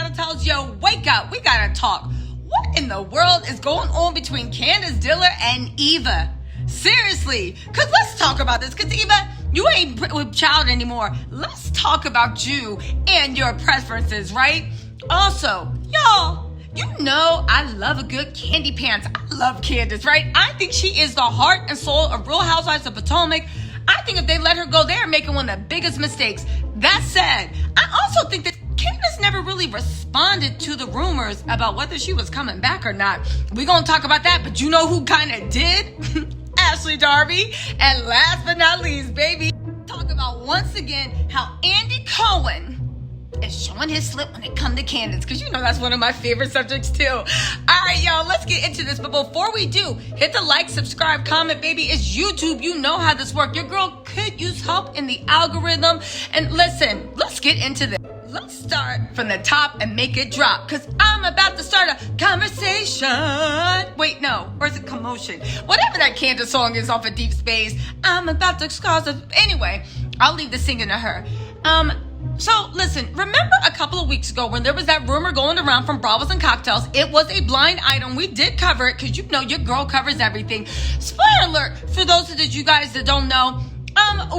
Tattle Tells, yo, wake up. We gotta talk. What in the world is going on between Candiace Diller and Eva? Seriously, because let's talk about this. Because Eva, you ain't with child anymore. Let's talk about you and your preferences, right? Also, y'all, you know I love a good candy pants. I love Candiace, right? I think she is the heart and soul of Real Housewives of Potomac. I think if they let her go, they're making one of the biggest mistakes. That said, I also think that Candiace never really responded to the rumors about whether she was coming back or not. We're going to talk about that, but you know who kind of did? Ashley Darby. And last but not least, baby, talk about once again how Andy Cohen is showing his slip when it comes to Candiace, because you know that's one of my favorite subjects too. All right, y'all, let's get into this. But before we do, hit the like, subscribe, comment, baby. It's YouTube. You know how this works. Your girl could use help in the algorithm. And listen, let's get into this. Let's start from the top and make it drop, because I'm about to start a conversation. Wait, no, or is it commotion? Whatever that Candiace song is off of Deep Space. I'm about to cause a... Anyway, I'll leave the singing to her. So listen, remember a couple of weeks ago when there was that rumor going around from Bravos and Cocktails? It was a blind item. We did cover it because you know your girl covers everything. Spoiler alert for those of you guys that don't know.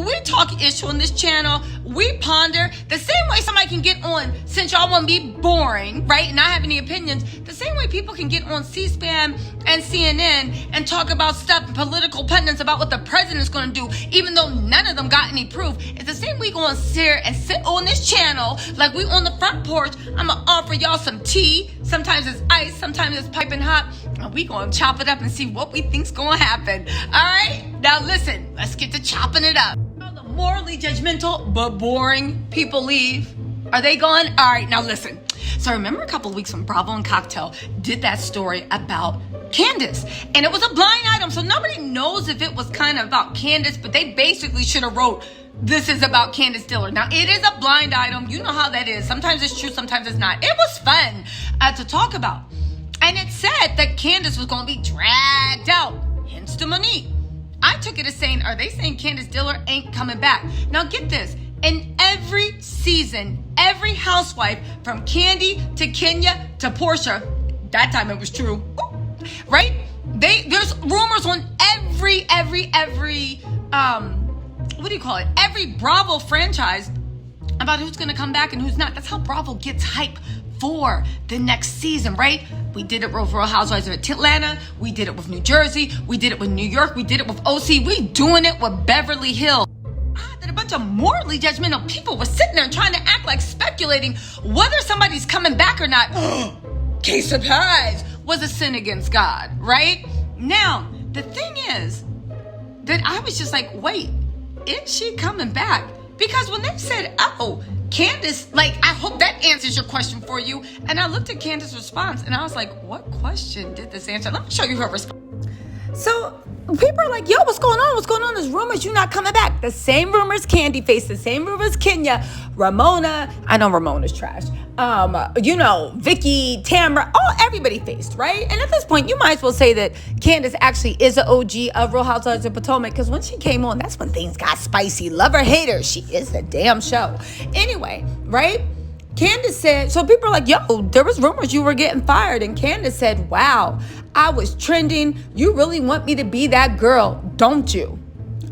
We talk issue on this channel. We ponder the same way somebody can get on, since y'all want to be boring, right, and not have any opinions, the same way people can get on C-SPAN and CNN and talk about stuff and political pundits about what the president's going to do, even though none of them got any proof. It's the same we going to sit and sit on this channel like we on the front porch. I'm going to offer y'all some tea. Sometimes it's ice, sometimes it's piping hot, and we going to chop it up and see what we think's going to happen. All right? Now listen, let's get to chopping it up. The morally judgmental but boring people leave. Are they gone? All right, now listen. So remember a couple of weeks when Bravo and Cocktail did that story about Candiace, and it was a blind item, so nobody knows if it was kind of about Candiace, but they basically should have wrote, this is about Candiace Diller. Now, it is a blind item. You know how that is. Sometimes it's true, sometimes it's not. It was fun to talk about. And it said that Candiace was going to be dragged out, hence the Monique. I took it as saying, are they saying Candiace Diller ain't coming back? Now get this. In every season, every housewife, from Candy to Kenya to Portia, that time it was true, right? There's rumors on every what do you call it? Every Bravo franchise about who's going to come back and who's not. That's how Bravo gets hype for the next season, right? We did it with Real Housewives of Atlanta. We did it with New Jersey. We did it with New York. We did it with OC. We doing it with Beverly Hills. That a bunch of morally judgmental people were sitting there trying to act like speculating whether somebody's coming back or not. Case surprise was a sin against God, right? Now, the thing is that I was just like, wait, is she coming back? Because when they said, oh, Candiace, like, I hope that answers your question for you. And I looked at Candiace's response and I was like, what question did this answer? Let me show you her response. So people are like, yo, what's going on? What's going on? There's rumors you're not coming back. The same rumors Candy faced, the same rumors Kenya, Ramona. I know Ramona's trash. Vicky, Tamra, everybody faced, right? And at this point, you might as well say that Candiace actually is an OG of Real Housewives of Potomac, because when she came on, that's when things got spicy. Love her, hate her. She is the damn show. Anyway, right? Candiace said, so people are like, yo, there was rumors you were getting fired. And Candiace said, wow, I was trending. You really want me to be that girl, don't you?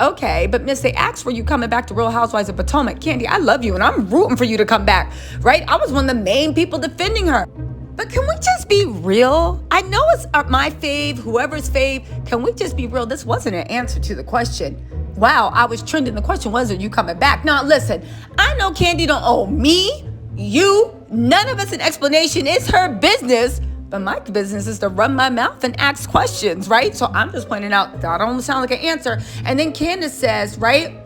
Okay, but miss, they asked for you coming back to Real Housewives of Potomac. Candy, I love you and I'm rooting for you to come back, right? I was one of the main people defending her. But can we just be real? I know it's my fave, whoever's fave. Can we just be real? This wasn't an answer to the question. Wow, I was trending. The question wasn't you coming back. Now, listen, I know Candy don't owe me, you, none of us an explanation. It's her business. But my business is to run my mouth and ask questions, right? So I'm just pointing out that don't sound like an answer. And then Candiace says, right,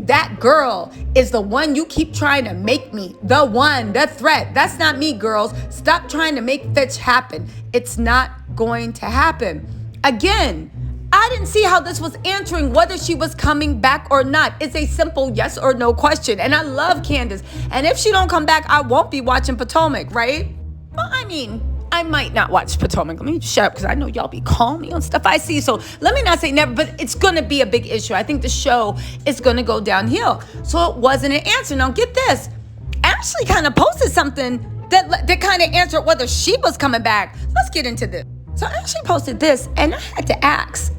that girl is the one you keep trying to make me. The one, the threat. That's not me, girls. Stop trying to make fetch happen. It's not going to happen. Again, I didn't see how this was answering whether she was coming back or not. It's a simple yes or no question. And I love Candiace. And if she don't come back, I won't be watching Potomac, right? Well, I mean, I might not watch Potomac. Let me shut up because I know y'all be calling me on stuff I see. So let me not say never, but it's going to be a big issue. I think the show is going to go downhill. So it wasn't an answer. Now get this. Ashley kind of posted something that kind of answered whether she was coming back. Let's get into this. So Ashley posted this, and I had to ask,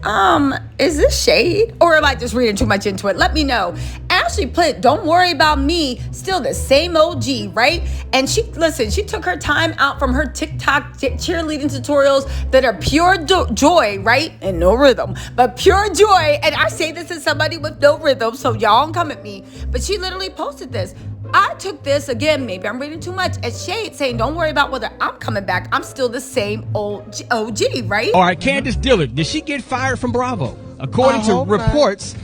is this shade? Or am I just reading too much into it? Let me know. Ashley put, don't worry about me, still the same OG, right? And she took her time out from her TikTok cheerleading tutorials that are pure joy, right? And no rhythm, but pure joy. And I say this as somebody with no rhythm, so y'all don't come at me. But she literally posted this. I took this, again, maybe I'm reading too much, as shade, saying, don't worry about whether I'm coming back. I'm still the same old OG, right? All right, Candiace Dillard, did she get fired from Bravo? According to reports,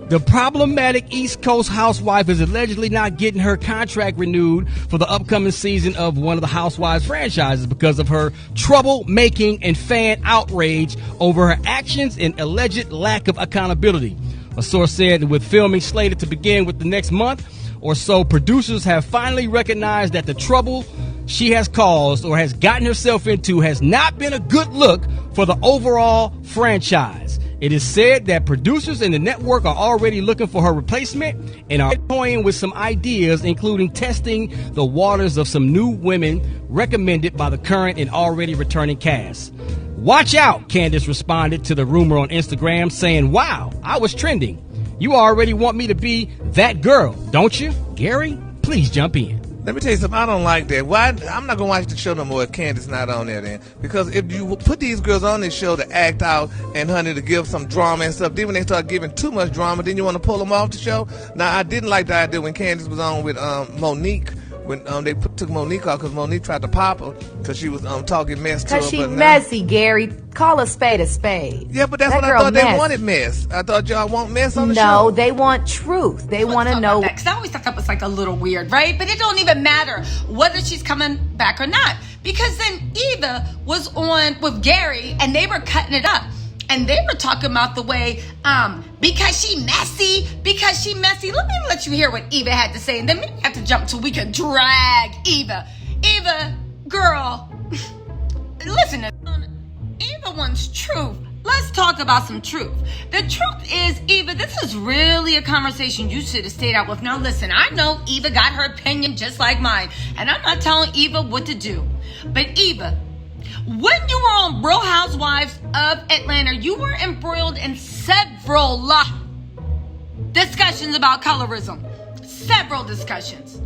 the problematic East Coast housewife is allegedly not getting her contract renewed for the upcoming season of one of the Housewives franchises because of her troublemaking and fan outrage over her actions and alleged lack of accountability. A source said with filming slated to begin with the next month or so, producers have finally recognized that the trouble she has caused or has gotten herself into has not been a good look for the overall franchise. It is said that producers in the network are already looking for her replacement and are toying with some ideas, including testing the waters of some new women recommended by the current and already returning cast. Watch out, Candiace responded to the rumor on Instagram, saying, wow, I was trending. You already want me to be that girl, don't you? Gary, please jump in. Let me tell you something. I don't like that. Why? I'm not gonna watch the show no more if Candiace not on there then. Because if you put these girls on this show to act out and honey to give some drama and stuff, then when they start giving too much drama, then you want to pull them off the show. Now I didn't like the idea when Candiace was on with Monique. When they took Monique off because Monique tried to pop her because she was talking mess to her. Because she messy, Gary. Call a spade a spade. Yeah, but that's what I thought they wanted, mess. I thought y'all want mess on the show. No, they want truth. They want to know. Because I always thought that was like a little weird, right? But it don't even matter whether she's coming back or not. Because then Eva was on with Gary and they were cutting it up. And they were talking about the way, because she messy. Let me let you hear what Eva had to say. And then we have to jump till we can drag Eva. Eva, girl, listen, Eva wants truth. Let's talk about some truth. The truth is, Eva, this is really a conversation you should have stayed out with. Now listen, I know Eva got her opinion just like mine. And I'm not telling Eva what to do. But Eva, when you were on Real Housewives of Atlanta, you were embroiled in several discussions about colorism. Several discussions.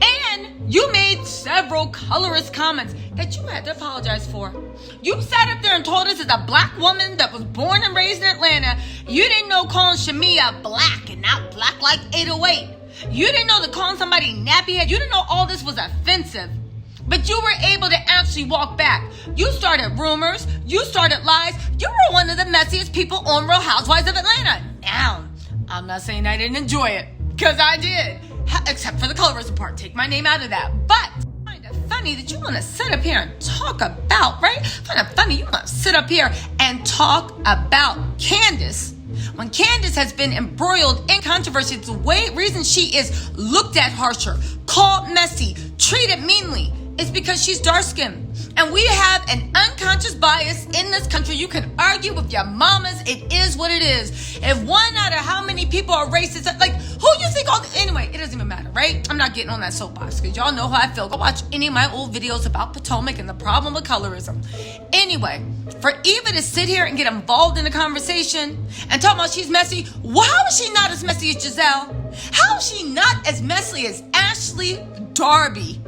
And you made several colorist comments that you had to apologize for. You sat up there and told us as a black woman that was born and raised in Atlanta, you didn't know calling Shamia black and not black like 808. You didn't know that calling somebody nappy head. You didn't know all this was offensive. But you were able to actually walk back. You started rumors. You started lies. You were one of the messiest people on Real Housewives of Atlanta. Now, I'm not saying I didn't enjoy it, because I did. Except for the colorism part. Take my name out of that. But I find it funny that you want to sit up here and talk about, right? I find it funny you want to sit up here and talk about Candiace. When Candiace has been embroiled in controversy, it's the reason she is looked at harsher, called messy, treated meanly. It's because she's dark-skinned. And we have an unconscious bias in this country. You can argue with your mamas. It is what it is. If one out of how many people are racist, like, who you think anyway, it doesn't even matter, right? I'm not getting on that soapbox because y'all know how I feel. Go watch any of my old videos about Potomac and the problem with colorism. Anyway, for Eva to sit here and get involved in the conversation and talk about she's messy, well, how is she not as messy as Giselle? How is she not as messy as Ashley Darby,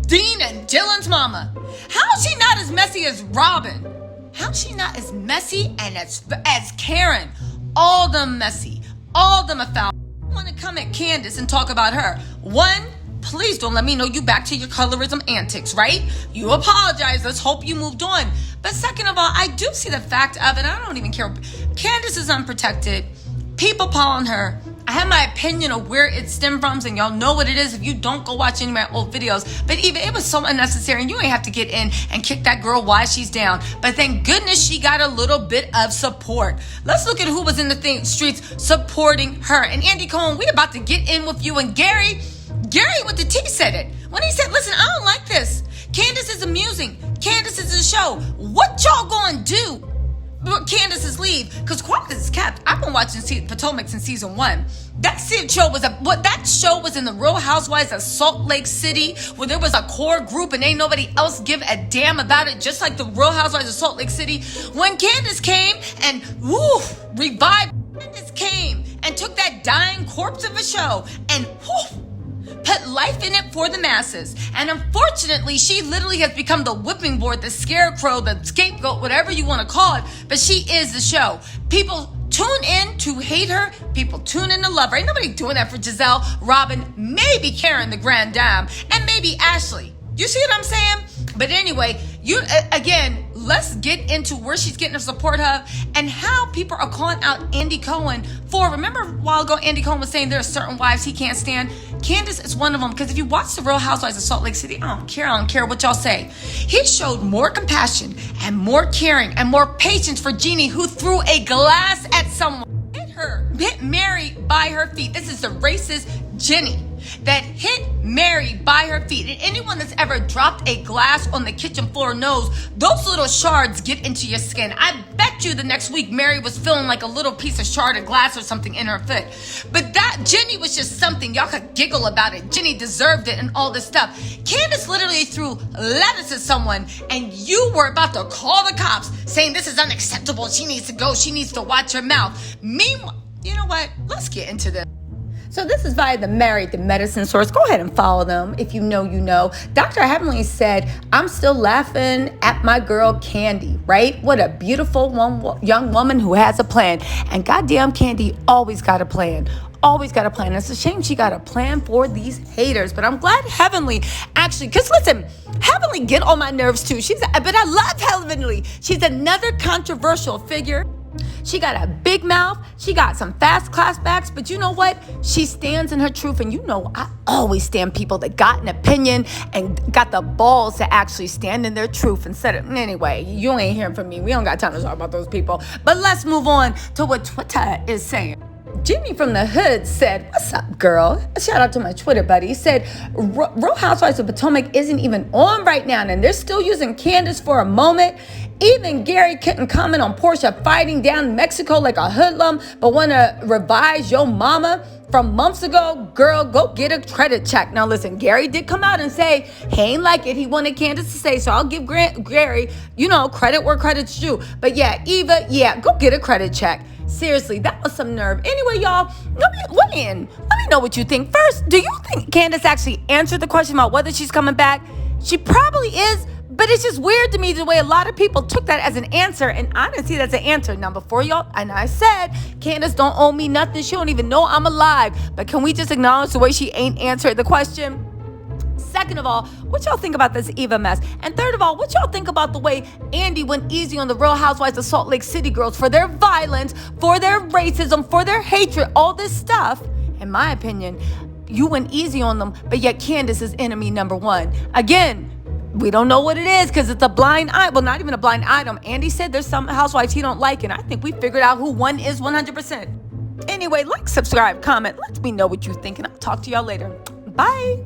Dean and Dylan's mama? How is she not as messy as Robin? How is she not as messy and as Karen? All them messy. All them are foul. I want to come at Candiace and talk about her. One, please don't let me know you back to your colorism antics, right? You apologize. Let's hope you moved on. But second of all, I do see the fact of it. I don't even care. Candiace is unprotected. People calling her. I have my opinion of where it stemmed from, and y'all know what it is if you don't go watch any of my old videos. But even it was so unnecessary, and you ain't have to get in and kick that girl while she's down. But thank goodness she got a little bit of support. Let's look at who was in the streets supporting her. And Andy Cohen, we about to get in with you. And Gary with the T said it. When he said, listen, I don't like this. Candiace is amusing. Candiace is a show. What y'all gonna do? Candiace's leave, because quiet as kept. I've been watching Potomac since season 1. That show was in the Real Housewives of Salt Lake City, where there was a core group and ain't nobody else give a damn about it, just like the Real Housewives of Salt Lake City. When Candiace came and revived, Candiace came and took that dying corpse of a show and put life in it for the masses. And unfortunately, she literally has become the whipping board, the scarecrow, the scapegoat, whatever you want to call it. But she is the show. People tune in to hate her. People tune in to love her. Ain't nobody doing that for Giselle, Robin, maybe Karen, the Grand Dame, and maybe Ashley. You see what I'm saying? But anyway, let's get into where she's getting her support of and how people are calling out Andy Cohen for. Remember a while ago, Andy Cohen was saying there are certain wives he can't stand. Candiace is one of them, because if you watch the Real Housewives of Salt Lake City, I don't care what y'all say. He showed more compassion and more caring and more patience for Jeannie, who threw a glass at someone. Hit Mary by her feet. This is the racist Jenny that hit Mary by her feet. And anyone that's ever dropped a glass on the kitchen floor knows those little shards get into your skin. I bet you the next week Mary was feeling like a little piece of shard of glass or something in her foot. But that Jenny was just something. Y'all could giggle about it. Jenny deserved it and all this stuff. Candiace literally threw lettuce at someone, and you were about to call the cops saying this is unacceptable. She needs to go. She needs to watch her mouth. Meanwhile, you know what? Let's get into this. So this is via the Married to Medicine source. Go ahead and follow them. If you know, you know. Dr. Heavenly said, I'm still laughing at my girl Candy, right? What a beautiful young woman who has a plan. And goddamn, Candy always got a plan. Always got a plan. It's a shame she got a plan for these haters. But I'm glad Heavenly actually, because listen, Heavenly get on my nerves too. But I love Heavenly. She's another controversial figure. She got a big mouth. She got some fast class backs. But you know what? She stands in her truth. And you know, I always stand people that got an opinion and got the balls to actually stand in their truth instead of, anyway, you ain't hearing from me. We don't got time to talk about those people. But let's move on to what Twitter is saying. Jimmy from the hood said, what's up, girl? Shout out to my Twitter buddy. He said, Real Housewives of Potomac isn't even on right now, and they're still using Candiace for a moment. Even Gary couldn't comment on Portia fighting down Mexico like a hoodlum, but want to revise Yo Mama from months ago. Girl, go get a credit check. Now listen, Gary did come out and say he ain't like it. He wanted Candiace to say, so I'll give Gary, credit where credit's due. But yeah, Eva, go get a credit check. Seriously, that was some nerve. Anyway, y'all, let me know what you think. First, do you think Candiace actually answered the question about whether she's coming back? She probably is, but it's just weird to me the way a lot of people took that as an answer, and I didn't see that as an answer. Now, before y'all, and I said, Candiace don't owe me nothing. She don't even know I'm alive. But can we just acknowledge the way she ain't answered the question? Second of all, what y'all think about this Eva mess? And third of all, what y'all think about the way Andy went easy on the Real Housewives of Salt Lake City girls for their violence, for their racism, for their hatred, all this stuff? In my opinion, you went easy on them, but yet Candiace is enemy number one. Again, we don't know what it is because it's a blind eye. Well, not even a blind item. Andy said there's some housewives he don't like, and I think we figured out who one is 100%. Anyway, like, subscribe, comment. Let me know what you think, and I'll talk to y'all later. Bye.